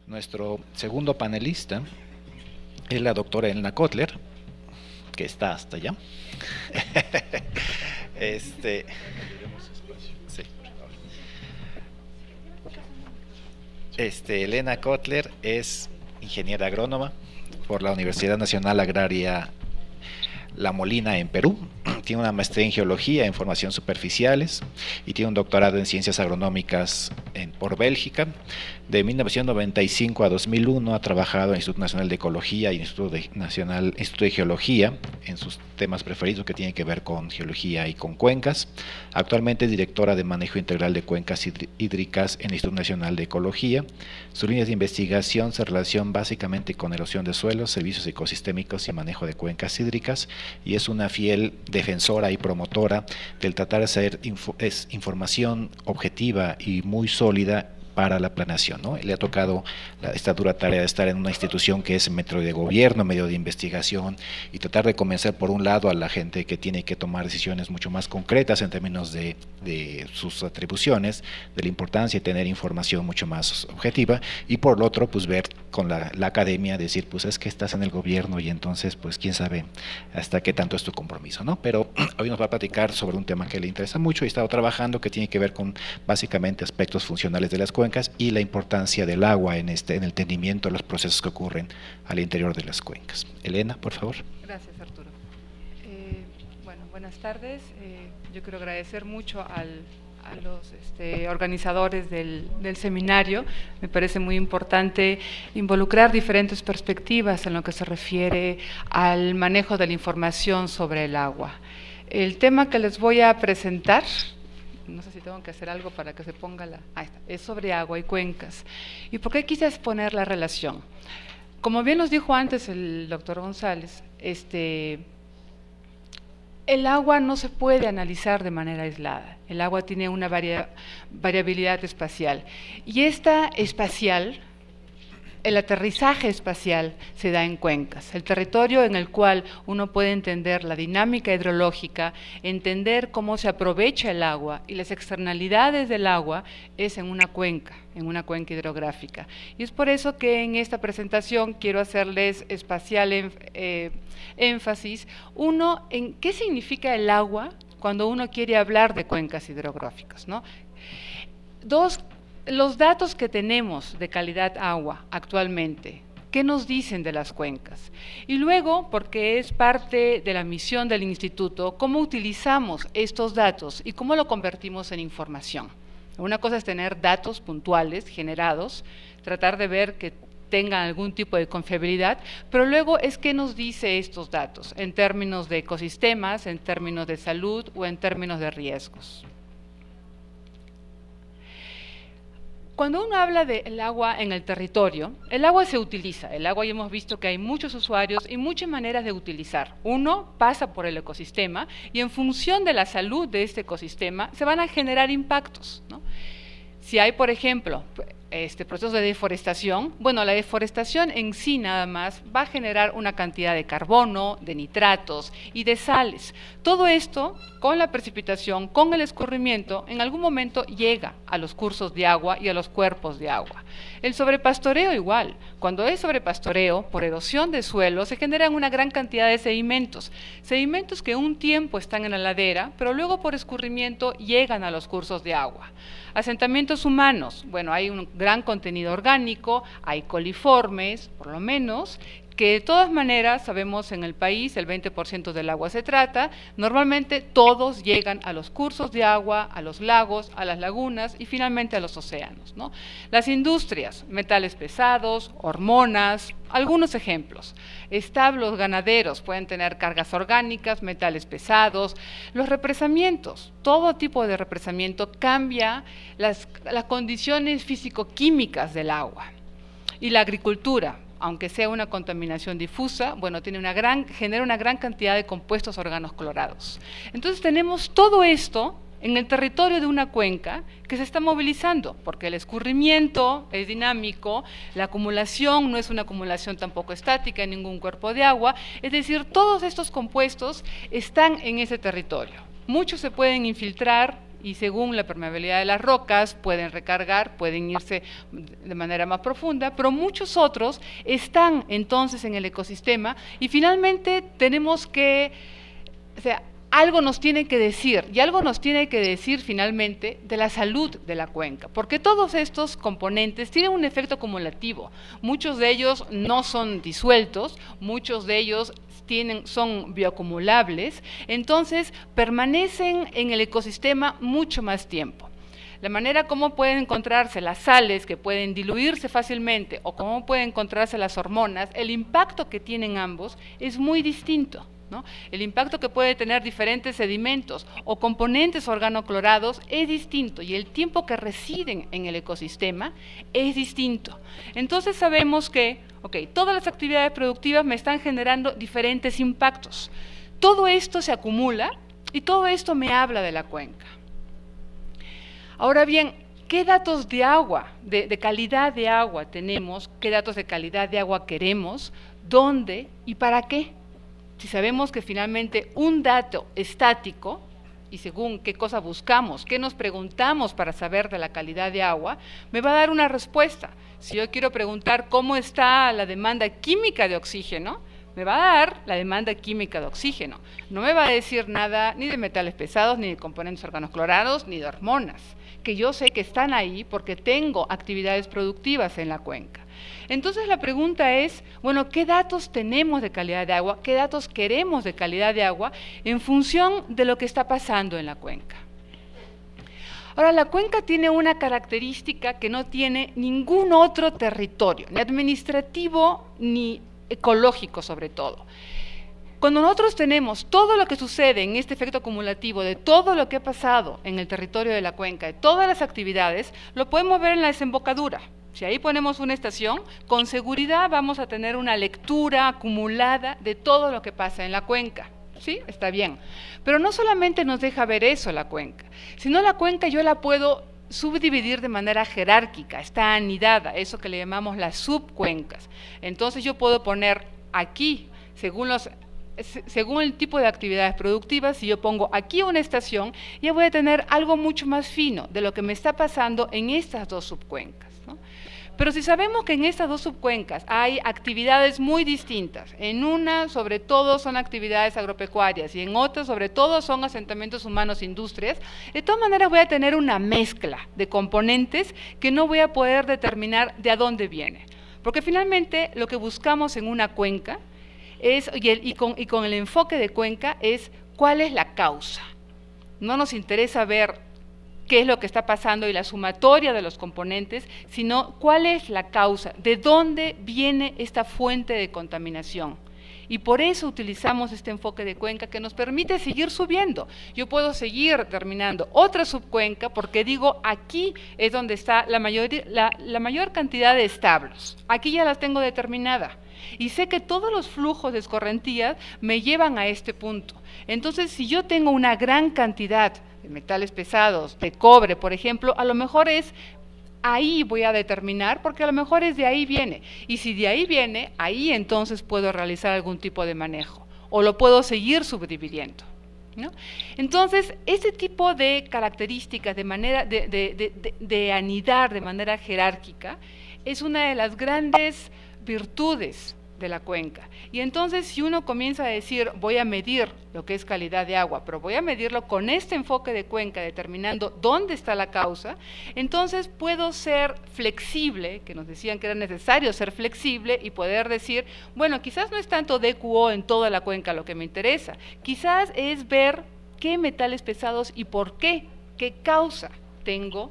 Nuestro segundo panelista es la doctora Elena Kotler, que está hasta allá. Sí. Elena Kotler es ingeniera agrónoma por la Universidad Nacional Agraria La Molina en Perú. Tiene una maestría en geología en formación superficiales y tiene un doctorado en ciencias agronómicas por Bélgica. De 1995 a 2001 ha trabajado en el Instituto Nacional de Ecología y Instituto de Geología en sus temas preferidos que tienen que ver con geología y con cuencas. Actualmente es directora de manejo integral de cuencas hídricas en el Instituto Nacional de Ecología. Sus líneas de investigación se relacionan básicamente con erosión de suelos, servicios ecosistémicos y manejo de cuencas hídricas, y es una fiel defensora y promotora del tratar de hacer información objetiva y muy sólida para la planeación, ¿no? Le ha tocado esta dura tarea de estar en una institución que es medio de gobierno, medio de investigación, y tratar de convencer por un lado a la gente que tiene que tomar decisiones mucho más concretas en términos de sus atribuciones, de la importancia de tener información mucho más objetiva, y por el otro pues ver con la academia, decir pues es que estás en el gobierno y entonces pues quién sabe hasta qué tanto es tu compromiso, ¿no? Pero hoy nos va a platicar sobre un tema que le interesa mucho y ha estado trabajando, que tiene que ver con básicamente aspectos funcionales de las cuencas y la importancia del agua en el entendimiento de los procesos que ocurren al interior de las cuencas. Elena, por favor. Gracias, Arturo. Bueno, buenas tardes. Yo quiero agradecer mucho a los organizadores del seminario. Me parece muy importante involucrar diferentes perspectivas en lo que se refiere al manejo de la información sobre el agua. El tema que les voy a presentar, no sé si tengo que hacer algo para que se ponga ahí está, es sobre agua y cuencas. ¿Y por qué quise exponer la relación? Como bien nos dijo antes el doctor González, el agua no se puede analizar de manera aislada. El agua tiene una variabilidad espacial. Y esta espacial, el aterrizaje espacial se da en cuencas, el territorio en el cual uno puede entender la dinámica hidrológica, entender cómo se aprovecha el agua y las externalidades del agua es en una cuenca hidrográfica. Y es por eso que en esta presentación quiero hacerles espacial énfasis, uno, en qué significa el agua cuando uno quiere hablar de cuencas hidrográficas, ¿no? Dos, los datos que tenemos de calidad agua actualmente, ¿qué nos dicen de las cuencas? Y luego, porque es parte de la misión del instituto, ¿cómo utilizamos estos datos y cómo lo convertimos en información? Una cosa es tener datos puntuales generados, tratar de ver que tengan algún tipo de confiabilidad, pero luego es qué nos dice estos datos en términos de ecosistemas, en términos de salud o en términos de riesgos. Cuando uno habla del agua en el territorio, el agua se utiliza. El agua ya hemos visto que hay muchos usuarios y muchas maneras de utilizar. Uno pasa por el ecosistema y en función de la salud de este ecosistema se van a generar impactos, ¿no? Si hay, por ejemplo, procesos de deforestación, bueno, la deforestación en sí nada más va a generar una cantidad de carbono, de nitratos y de sales. Todo esto, con la precipitación, con el escurrimiento, en algún momento llega a los cursos de agua y a los cuerpos de agua. El sobrepastoreo igual. Cuando hay sobrepastoreo, por erosión de suelo, se generan una gran cantidad de sedimentos que un tiempo están en la ladera, pero luego por escurrimiento llegan a los cursos de agua. Asentamientos humanos, bueno, hay un gran contenido orgánico, hay coliformes, por lo menos, que de todas maneras, sabemos en el país, el 20% del agua se trata, normalmente todos llegan a los cursos de agua, a los lagos, a las lagunas y finalmente a los océanos, ¿no? Las industrias, metales pesados, hormonas, algunos ejemplos. Establos ganaderos pueden tener cargas orgánicas, metales pesados. Los represamientos, todo tipo de represamiento cambia las condiciones físico-químicas del agua. Y la agricultura, aunque sea una contaminación difusa, bueno, genera una gran cantidad de compuestos organoclorados. Entonces tenemos todo esto en el territorio de una cuenca que se está movilizando, porque el escurrimiento es dinámico, la acumulación no es una acumulación tampoco estática en ningún cuerpo de agua, es decir, todos estos compuestos están en ese territorio. Muchos se pueden infiltrar y según la permeabilidad de las rocas pueden recargar, pueden irse de manera más profunda, pero muchos otros están entonces en el ecosistema y finalmente tenemos que, o sea, algo nos tiene que decir, y algo nos tiene que decir finalmente de la salud de la cuenca, porque todos estos componentes tienen un efecto acumulativo. Muchos de ellos no son disueltos, muchos de ellos son bioacumulables, entonces permanecen en el ecosistema mucho más tiempo. La manera como pueden encontrarse las sales que pueden diluirse fácilmente o cómo pueden encontrarse las hormonas, el impacto que tienen ambos es muy distinto, ¿no? El impacto que puede tener diferentes sedimentos o componentes organoclorados es distinto y el tiempo que residen en el ecosistema es distinto. Entonces sabemos que, todas las actividades productivas me están generando diferentes impactos. Todo esto se acumula y todo esto me habla de la cuenca. Ahora bien, ¿qué datos de agua, de calidad de agua tenemos? ¿Qué datos de calidad de agua queremos? ¿Dónde y para qué? Si sabemos que finalmente un dato estático, y según qué cosa buscamos, qué nos preguntamos para saber de la calidad de agua, me va a dar una respuesta. Si yo quiero preguntar cómo está la demanda química de oxígeno, me va a dar la demanda química de oxígeno. No me va a decir nada ni de metales pesados, ni de componentes organoclorados, ni de hormonas, que yo sé que están ahí porque tengo actividades productivas en la cuenca. Entonces la pregunta es, bueno, ¿qué datos tenemos de calidad de agua? ¿Qué datos queremos de calidad de agua en función de lo que está pasando en la cuenca? Ahora, la cuenca tiene una característica que no tiene ningún otro territorio, ni administrativo ni ecológico sobre todo. Cuando nosotros tenemos todo lo que sucede en este efecto acumulativo de todo lo que ha pasado en el territorio de la cuenca, de todas las actividades, lo podemos ver en la desembocadura. Si ahí ponemos una estación, con seguridad vamos a tener una lectura acumulada de todo lo que pasa en la cuenca. ¿Sí? Está bien. Pero no solamente nos deja ver eso la cuenca, sino la cuenca yo la puedo subdividir de manera jerárquica, está anidada, eso que le llamamos las subcuencas. Entonces yo puedo poner aquí, según el tipo de actividades productivas, si yo pongo aquí una estación, ya voy a tener algo mucho más fino de lo que me está pasando en estas dos subcuencas, ¿no? Pero si sabemos que en estas dos subcuencas hay actividades muy distintas, en una sobre todo son actividades agropecuarias y en otra sobre todo son asentamientos humanos, industrias, de todas maneras voy a tener una mezcla de componentes que no voy a poder determinar de a dónde viene. Porque finalmente lo que buscamos en una cuenca es, y con el enfoque de cuenca es cuál es la causa. No nos interesa ver qué es lo que está pasando y la sumatoria de los componentes, sino cuál es la causa, de dónde viene esta fuente de contaminación. Y por eso utilizamos este enfoque de cuenca que nos permite seguir subiendo. Yo puedo seguir determinando otra subcuenca porque digo, aquí es donde está la mayor cantidad de establos. Aquí ya las tengo determinada. Y sé que todos los flujos de escorrentías me llevan a este punto. Entonces, si yo tengo una gran cantidad de metales pesados, de cobre, por ejemplo, a lo mejor es ahí voy a determinar, porque a lo mejor es de ahí viene. Y si de ahí viene, ahí entonces puedo realizar algún tipo de manejo, o lo puedo seguir subdividiendo, ¿no? Entonces, ese tipo de características de manera de anidar de manera jerárquica es una de las grandes virtudes de la cuenca. Y entonces si uno comienza a decir voy a medir lo que es calidad de agua, pero voy a medirlo con este enfoque de cuenca determinando dónde está la causa, entonces puedo ser flexible, que nos decían que era necesario ser flexible y poder decir, bueno, quizás no es tanto DQO en toda la cuenca lo que me interesa, quizás es ver qué metales pesados y por qué causa tengo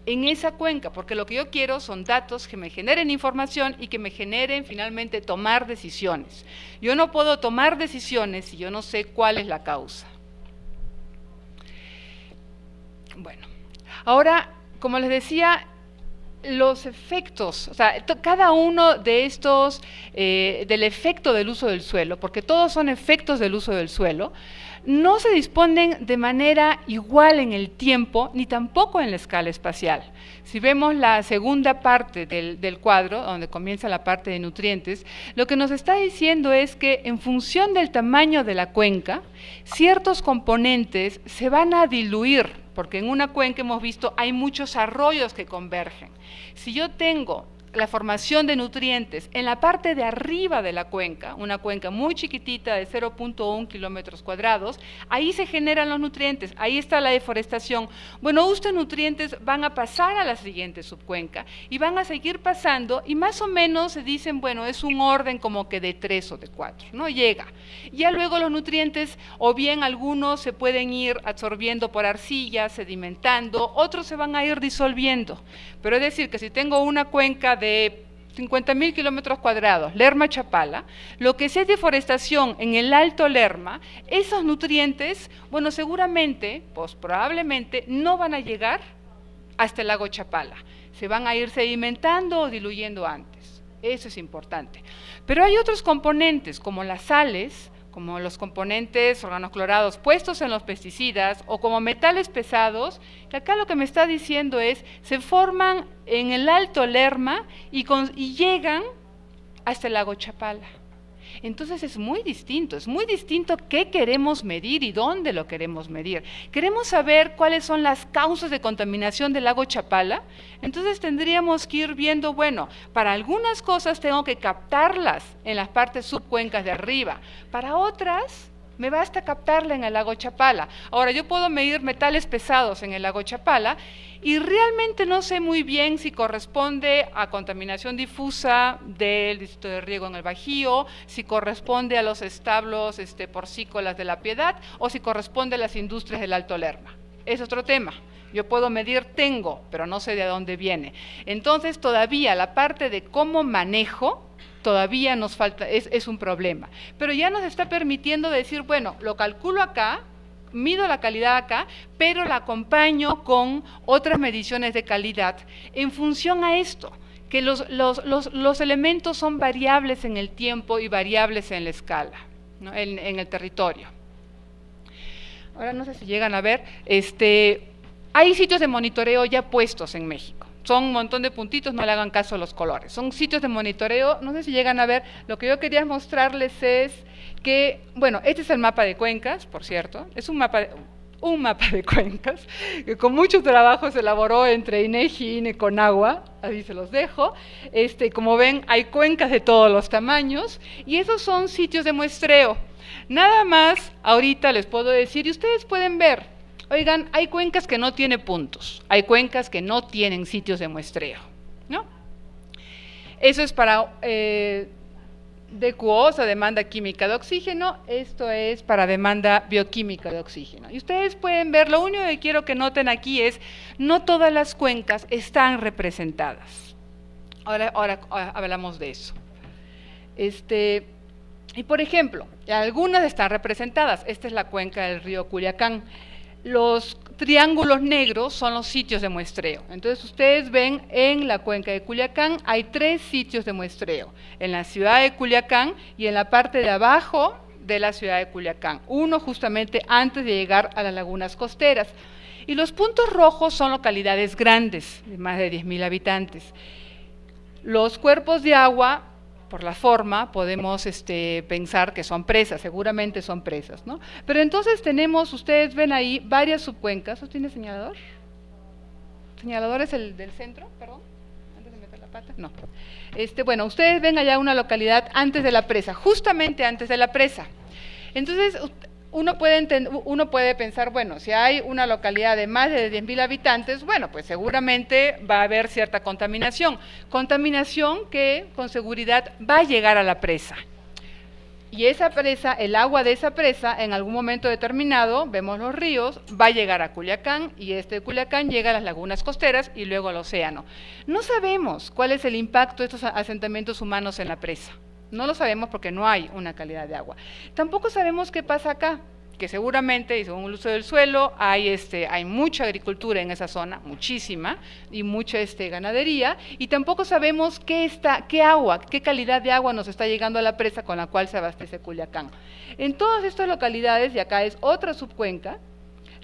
en esa cuenca, porque lo que yo quiero son datos que me generen información y que me generen finalmente tomar decisiones. Yo no puedo tomar decisiones si yo no sé cuál es la causa. Bueno, ahora, como les decía, los efectos, o sea, cada uno de estos, del efecto del uso del suelo, porque todos son efectos del uso del suelo, no se disponen de manera igual en el tiempo, ni tampoco en la escala espacial. Si vemos la segunda parte del cuadro, donde comienza la parte de nutrientes, lo que nos está diciendo es que en función del tamaño de la cuenca, ciertos componentes se van a diluir porque en una cuenca hemos visto hay muchos arroyos que convergen. Si yo tengo la formación de nutrientes en la parte de arriba de la cuenca, una cuenca muy chiquitita de 0.1 kilómetros cuadrados, ahí se generan los nutrientes, ahí está la deforestación. Bueno, estos nutrientes van a pasar a la siguiente subcuenca y van a seguir pasando y más o menos se dicen, bueno, es un orden como que de 3 o de 4, ¿no? Llega. Ya luego los nutrientes, o bien algunos se pueden ir absorbiendo por arcilla, sedimentando, otros se van a ir disolviendo. Pero es decir, que si tengo una cuenca de 50.000 kilómetros cuadrados, Lerma-Chapala, lo que es deforestación en el Alto Lerma, esos nutrientes, bueno, seguramente, pues probablemente, no van a llegar hasta el lago Chapala. Se van a ir sedimentando o diluyendo antes. Eso es importante. Pero hay otros componentes, como las sales, como los componentes organoclorados puestos en los pesticidas o como metales pesados, que acá lo que me está diciendo es, se forman en el Alto Lerma y llegan hasta el lago Chapala. Entonces es muy distinto qué queremos medir y dónde lo queremos medir. Queremos saber cuáles son las causas de contaminación del lago Chapala, entonces tendríamos que ir viendo, bueno, para algunas cosas tengo que captarlas en las partes subcuencas de arriba, para otras me basta captarla en el lago Chapala. Ahora, yo puedo medir metales pesados en el lago Chapala y realmente no sé muy bien si corresponde a contaminación difusa del distrito de riego en el Bajío, si corresponde a los establos porcícolas de La Piedad o si corresponde a las industrias del Alto Lerma. Es otro tema. Yo puedo medir, pero no sé de dónde viene. Entonces, todavía la parte de cómo manejo, todavía nos falta, es un problema. Pero ya nos está permitiendo decir, bueno, lo calculo acá, mido la calidad acá, pero la acompaño con otras mediciones de calidad en función a esto, que los elementos son variables en el tiempo y variables en la escala, ¿no? en el territorio. Ahora no sé si llegan a ver, hay sitios de monitoreo ya puestos en México. Son un montón de puntitos, no le hagan caso a los colores. Son sitios de monitoreo, no sé si llegan a ver, lo que yo quería mostrarles es bueno, este es el mapa de cuencas, por cierto, es un mapa de cuencas, que con mucho trabajo se elaboró entre INEGI y INECONAGUA, ahí se los dejo. Como ven, hay cuencas de todos los tamaños, y esos son sitios de muestreo. Nada más, ahorita les puedo decir, y ustedes pueden ver, oigan, hay cuencas que no tienen puntos, hay cuencas que no tienen sitios de muestreo, ¿no? Eso es para DQO, o sea, demanda química de oxígeno, esto es para demanda bioquímica de oxígeno. Y ustedes pueden ver, lo único que quiero que noten aquí es, no todas las cuencas están representadas. Ahora hablamos de eso. Y por ejemplo, algunas están representadas, esta es la cuenca del río Culiacán. Los triángulos negros son los sitios de muestreo. Entonces ustedes ven en la cuenca de Culiacán hay 3 sitios de muestreo, en la ciudad de Culiacán y en la parte de abajo de la ciudad de Culiacán, uno justamente antes de llegar a las lagunas costeras. Y los puntos rojos son localidades grandes, de más de 10.000 habitantes. Los cuerpos de agua, por la forma, podemos pensar que son presas, seguramente son presas, ¿no? Pero entonces tenemos, ustedes ven ahí, varias subcuencas. ¿Usted tiene señalador? ¿Señalador es el del centro? Perdón, antes de meter la pata. No. Bueno, ustedes ven allá una localidad antes de la presa, justamente antes de la presa. Entonces, uno puede pensar, bueno, si hay una localidad de más de 10.000 habitantes, bueno, pues seguramente va a haber cierta contaminación que con seguridad va a llegar a la presa. Y esa presa, el agua de esa presa, en algún momento determinado, vemos los ríos, va a llegar a Culiacán, y de Culiacán llega a las lagunas costeras y luego al océano. No sabemos cuál es el impacto de estos asentamientos humanos en la presa. No lo sabemos porque no hay una calidad de agua. Tampoco sabemos qué pasa acá, que seguramente, y según el uso del suelo, hay mucha agricultura en esa zona, muchísima, y mucha ganadería, y tampoco sabemos qué calidad de agua nos está llegando a la presa con la cual se abastece Culiacán. En todas estas localidades, y acá es otra subcuenca,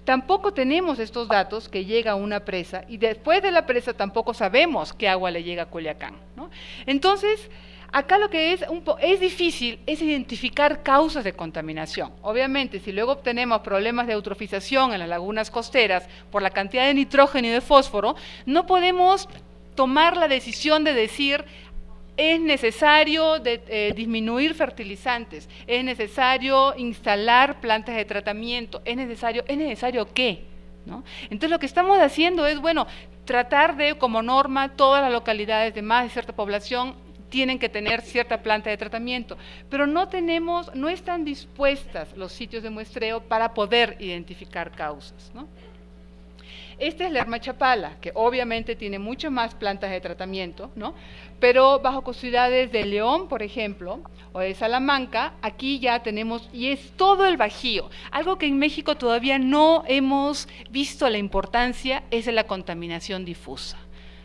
tampoco tenemos estos datos que llega a una presa, y después de la presa tampoco sabemos qué agua le llega a Culiacán, ¿no? Entonces, Acá lo que es difícil es identificar causas de contaminación. Obviamente, si luego obtenemos problemas de eutrofización en las lagunas costeras por la cantidad de nitrógeno y de fósforo, no podemos tomar la decisión de decir es necesario disminuir fertilizantes, es necesario instalar plantas de tratamiento, ¿es necesario qué? ¿No? Entonces lo que estamos haciendo es, bueno, tratar de, como norma, todas las localidades de más de cierta población tienen que tener cierta planta de tratamiento, pero no están dispuestas los sitios de muestreo para poder identificar causas, ¿no? Esta es Lerma Chapala, que obviamente tiene muchas más plantas de tratamiento, ¿no? Pero bajo ciudades de León, por ejemplo, o de Salamanca, aquí ya tenemos, y es todo el Bajío. Algo que en México todavía no hemos visto la importancia es de la contaminación difusa.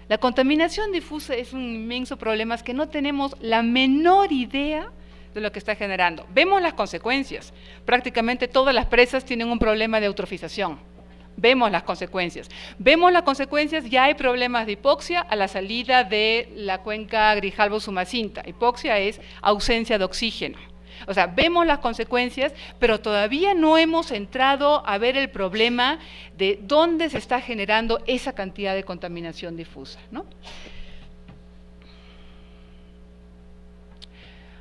La contaminación difusa es un inmenso problema, es que no tenemos la menor idea de lo que está generando. Vemos las consecuencias. Prácticamente todas las presas tienen un problema de eutrofización. Vemos las consecuencias. Ya hay problemas de hipoxia a la salida de la cuenca Grijalbo-Sumacinta. Hipoxia es ausencia de oxígeno. O sea, vemos las consecuencias, pero todavía no hemos entrado a ver el problema de dónde se está generando esa cantidad de contaminación difusa, ¿no?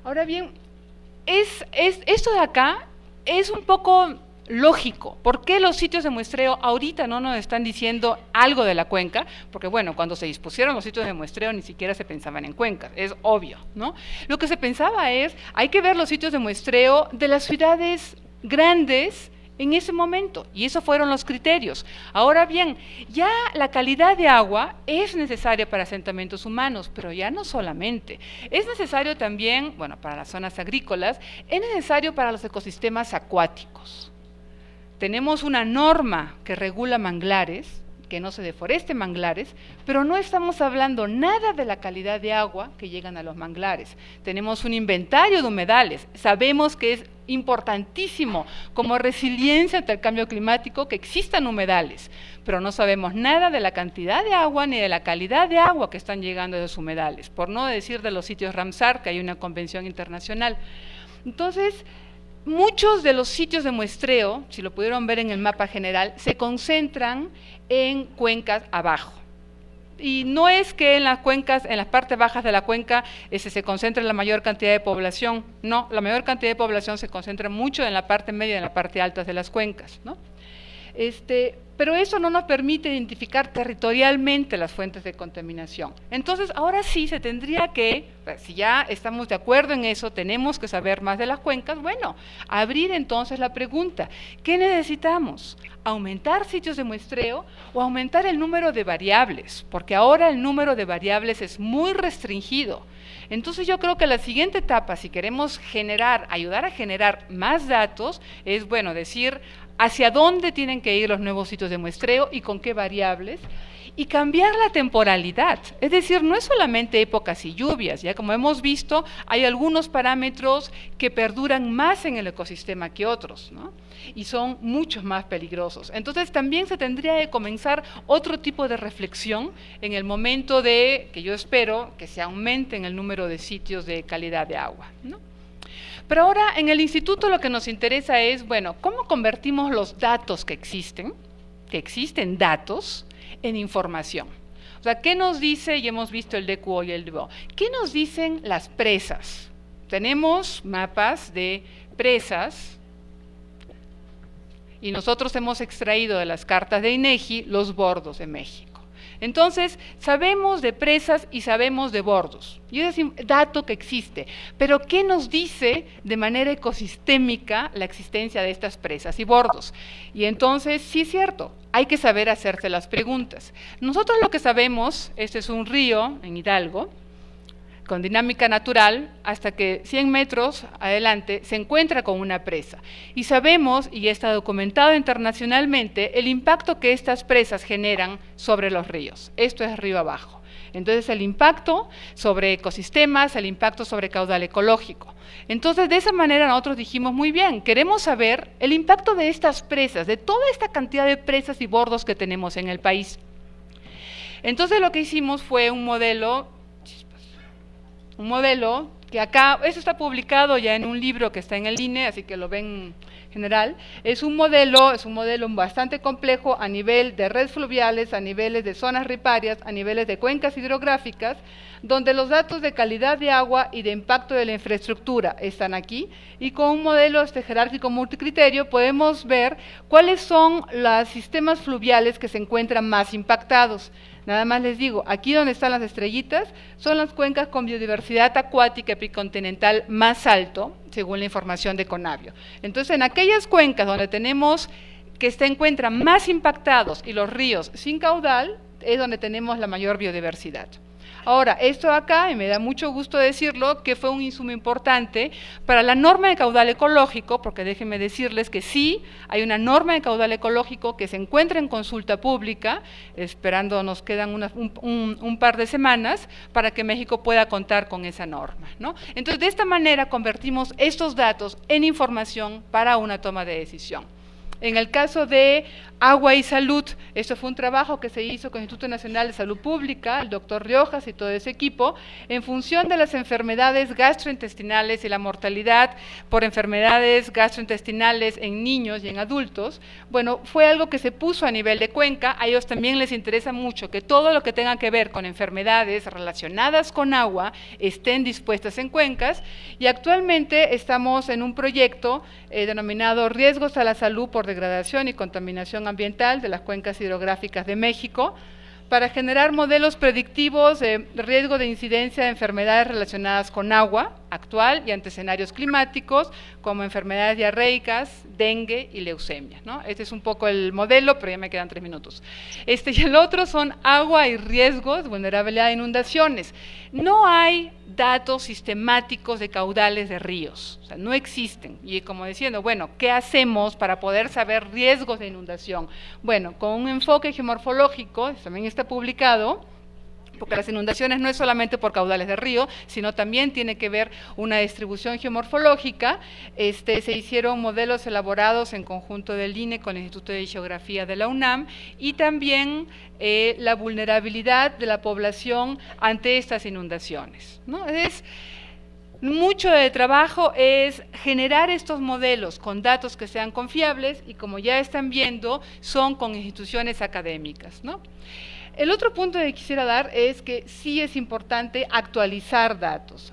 Ahora bien, esto de acá es un poco lógico. ¿Por qué los sitios de muestreo ahorita no nos están diciendo algo de la cuenca? Porque bueno, cuando se dispusieron los sitios de muestreo ni siquiera se pensaban en cuencas, es obvio, ¿no? Lo que se pensaba es, hay que ver los sitios de muestreo de las ciudades grandes en ese momento, y esos fueron los criterios. Ahora bien, ya la calidad de agua es necesaria para asentamientos humanos, pero ya no solamente. Es necesario también, bueno, para las zonas agrícolas, es necesario para los ecosistemas acuáticos. Tenemos una norma que regula manglares, que no se deforeste manglares, pero no estamos hablando nada de la calidad de agua que llegan a los manglares. Tenemos un inventario de humedales, sabemos que es importantísimo como resiliencia ante el cambio climático que existan humedales, pero no sabemos nada de la cantidad de agua ni de la calidad de agua que están llegando de esos humedales, por no decir de los sitios Ramsar, que hay una convención internacional. Entonces, muchos de los sitios de muestreo, si lo pudieron ver en el mapa general, se concentran en cuencas abajo. Y no es que en las cuencas, en las partes bajas de la cuenca, se concentre la mayor cantidad de población, no, la mayor cantidad de población se concentra mucho en la parte media y en la parte alta de las cuencas, ¿no? Pero eso no nos permite identificar territorialmente las fuentes de contaminación. Entonces, ahora sí se tendría que, si ya estamos de acuerdo en eso, tenemos que saber más de las cuencas, bueno, abrir entonces la pregunta, ¿qué necesitamos? ¿Aumentar sitios de muestreo o aumentar el número de variables? Porque ahora el número de variables es muy restringido. Entonces yo creo que la siguiente etapa, si queremos ayudar a generar más datos, es, bueno, decir hacia dónde tienen que ir los nuevos sitios de muestreo y con qué variables, y cambiar la temporalidad, es decir, no es solamente épocas y lluvias, ya como hemos visto, hay algunos parámetros que perduran más en el ecosistema que otros, ¿no? Y son muchos más peligrosos. Entonces también se tendría que comenzar otro tipo de reflexión en el momento de, que yo espero, que se aumente el número de sitios de calidad de agua, ¿no? Pero ahora en el instituto lo que nos interesa es, bueno, ¿cómo convertimos los datos que existen datos, en información? O sea, ¿qué nos dice, y hemos visto el DQO y el DBO, qué nos dicen las presas? Tenemos mapas de presas y nosotros hemos extraído de las cartas de INEGI los bordos de México. Entonces, sabemos de presas y sabemos de bordos, y ese es un dato que existe, pero ¿qué nos dice de manera ecosistémica la existencia de estas presas y bordos? Y entonces, sí es cierto, hay que saber hacerse las preguntas. Nosotros lo que sabemos, este es un río en Hidalgo, con dinámica natural, hasta que 100 metros adelante se encuentra con una presa. Y sabemos, y está documentado internacionalmente, el impacto que estas presas generan sobre los ríos. Esto es río abajo. Entonces, el impacto sobre ecosistemas, el impacto sobre caudal ecológico. Entonces, de esa manera nosotros dijimos, muy bien, queremos saber el impacto de estas presas, de toda esta cantidad de presas y bordos que tenemos en el país. Entonces, lo que hicimos fue un modelo un modelo que acá, eso está publicado ya en un libro que está en el INE, así que lo ven general. Es un modelo bastante complejo a nivel de redes fluviales, a niveles de zonas riparias, a niveles de cuencas hidrográficas, donde los datos de calidad de agua y de impacto de la infraestructura están aquí, y con un modelo jerárquico multicriterio podemos ver cuáles son los sistemas fluviales que se encuentran más impactados. Nada más les digo, aquí donde están las estrellitas son las cuencas con biodiversidad acuática epicontinental más alto, según la información de Conavio. Entonces, en aquellas cuencas donde tenemos que se encuentran más impactados y los ríos sin caudal, es donde tenemos la mayor biodiversidad. Ahora, esto acá, y me da mucho gusto decirlo, que fue un insumo importante para la norma de caudal ecológico, porque déjenme decirles que sí, hay una norma de caudal ecológico que se encuentra en consulta pública, esperando, nos quedan un par de semanas, para que México pueda contar con esa norma, ¿no? Entonces, de esta manera convertimos estos datos en información para una toma de decisión. En el caso de agua y salud, esto fue un trabajo que se hizo con el Instituto Nacional de Salud Pública, el doctor Riojas y todo ese equipo, en función de las enfermedades gastrointestinales y la mortalidad por enfermedades gastrointestinales en niños y en adultos. Bueno, fue algo que se puso a nivel de cuenca. A ellos también les interesa mucho que todo lo que tenga que ver con enfermedades relacionadas con agua estén dispuestas en cuencas, y actualmente estamos en un proyecto denominado Riesgos a la Salud por Degradación y Contaminación Ambiental de las Cuencas Hidrográficas de México, para generar modelos predictivos de riesgo de incidencia de enfermedades relacionadas con agua actual y ante escenarios climáticos, como enfermedades diarreicas, dengue y leucemia, ¿no? Este es un poco el modelo, pero ya me quedan 3 minutos. Y el otro son agua y riesgos, vulnerabilidad a inundaciones. No hay datos sistemáticos de caudales de ríos, o sea, no existen. Y como diciendo, bueno, ¿qué hacemos para poder saber riesgos de inundación? Bueno, con un enfoque geomorfológico, también está publicado, porque las inundaciones no es solamente por caudales de río, sino también tiene que ver una distribución geomorfológica. Se hicieron modelos elaborados en conjunto del INE con el Instituto de Geografía de la UNAM, y también la vulnerabilidad de la población ante estas inundaciones, ¿no? Mucho de trabajo es generar estos modelos con datos que sean confiables, y como ya están viendo, son con instituciones académicas, ¿no? El otro punto que quisiera dar es que sí es importante actualizar datos.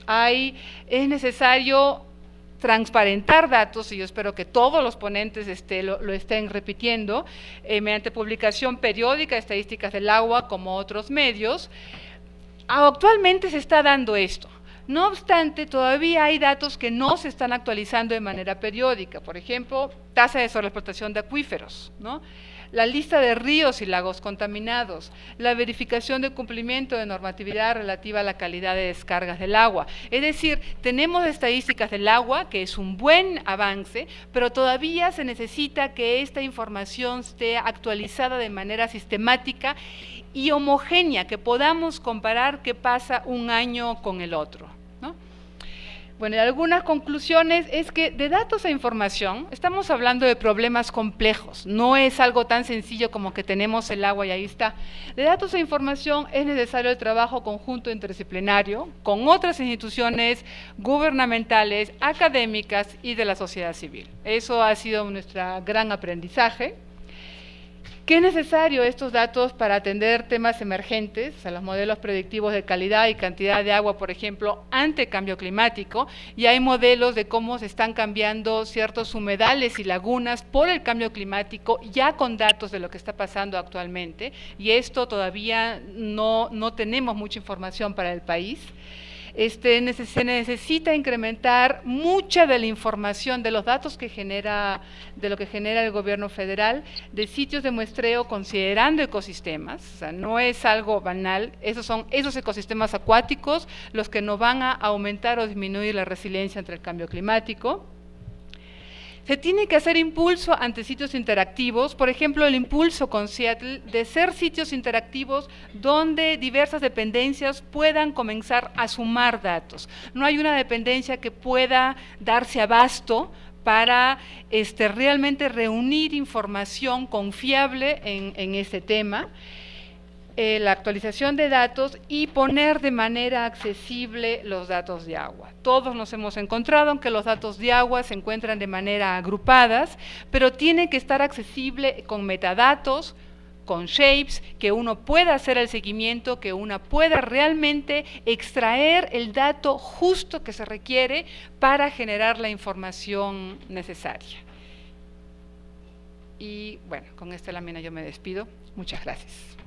Es necesario transparentar datos, y yo espero que todos los ponentes lo estén repitiendo, mediante publicación periódica de estadísticas del agua como otros medios. Actualmente se está dando esto. No obstante, todavía hay datos que no se están actualizando de manera periódica. Por ejemplo, tasa de sobreexplotación de acuíferos, ¿no? La lista de ríos y lagos contaminados, la verificación de cumplimiento de normatividad relativa a la calidad de descargas del agua. Es decir, tenemos estadísticas del agua, que es un buen avance, pero todavía se necesita que esta información esté actualizada de manera sistemática y homogénea, que podamos comparar qué pasa un año con el otro, ¿no? Bueno, algunas conclusiones es que de datos a información estamos hablando de problemas complejos, no es algo tan sencillo como que tenemos el agua y ahí está. De datos a información es necesario el trabajo conjunto interdisciplinario con otras instituciones gubernamentales, académicas y de la sociedad civil. Eso ha sido nuestro gran aprendizaje. ¿Qué es necesario estos datos para atender temas emergentes? O sea, los modelos predictivos de calidad y cantidad de agua, por ejemplo, ante cambio climático, y hay modelos de cómo se están cambiando ciertos humedales y lagunas por el cambio climático, ya con datos de lo que está pasando actualmente, y esto todavía no tenemos mucha información para el país. Se necesita incrementar mucha de la información de los datos de lo que genera el gobierno federal, de sitios de muestreo considerando ecosistemas, o sea, no es algo banal, esos son esos ecosistemas acuáticos los que nos van a aumentar o disminuir la resiliencia ante el cambio climático. Se tiene que hacer impulso ante sitios interactivos, por ejemplo, el impulso con Seattle de ser sitios interactivos donde diversas dependencias puedan comenzar a sumar datos. No hay una dependencia que pueda darse abasto para realmente reunir información confiable en este tema. la actualización de datos y poner de manera accesible los datos de agua. Todos nos hemos encontrado en que los datos de agua se encuentran de manera agrupadas, pero tiene que estar accesible con metadatos, con shapes, que uno pueda hacer el seguimiento, que uno pueda realmente extraer el dato justo que se requiere para generar la información necesaria. Y bueno, con esta lámina yo me despido. Muchas gracias.